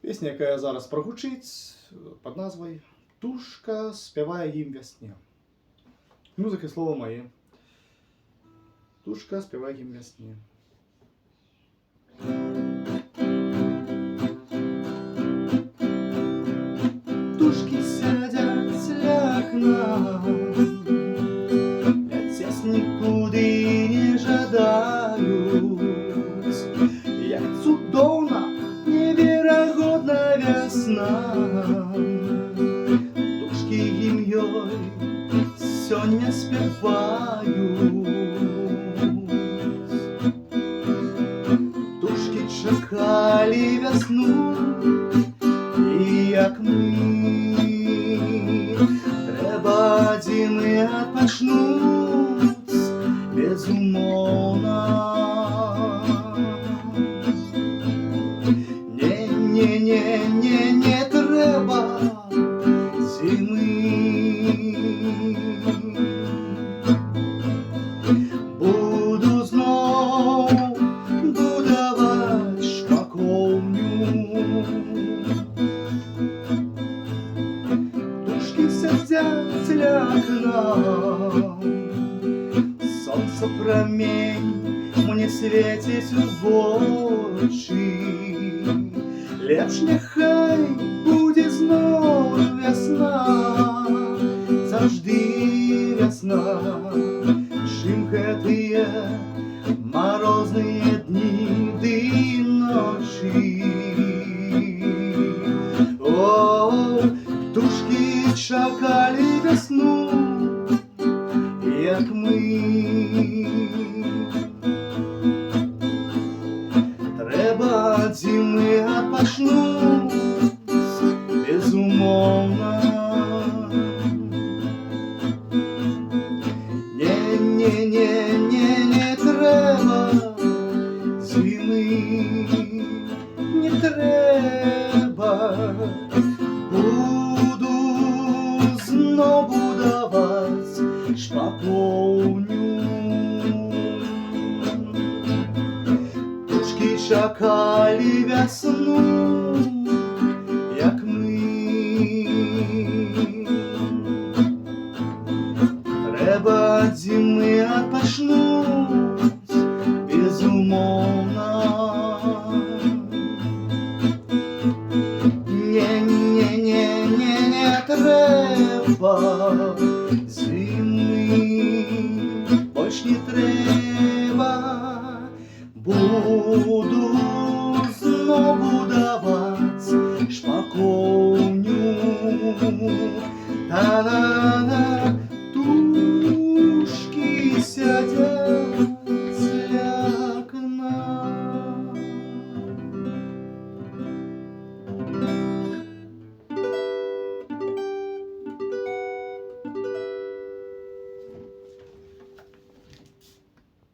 Пісня, яка зараз прогучить під назвою «Тушка співає їм весні». Музика і слово моє. Тушка співає їм весні. Тушки сядять ля окна, летять нікуди не жадають, як цудовна, невероятна весна. Тушки їм ёй сьогодні співають. Тушки чекали весну, і як ми, треба зими відпочнуть безумовно. Не треба зими. Буду знов будувати шпаковню. Тушки сидять ля окна, сонце промінь мені світить у очі. Лепш нехай буде знов весна, завжди весна, чим гэтыя морозныя дні ды ночі. О, тушки чакалі весну, як ми. Треба ад зимы відпочнуть безумовно. Не треба зими, не треба. Буду знов будувати шпаковню. Тушки чекали весну, як ми. Треба ад зими відпочнуть безумовно. Не треба зими, больш не треба. Буду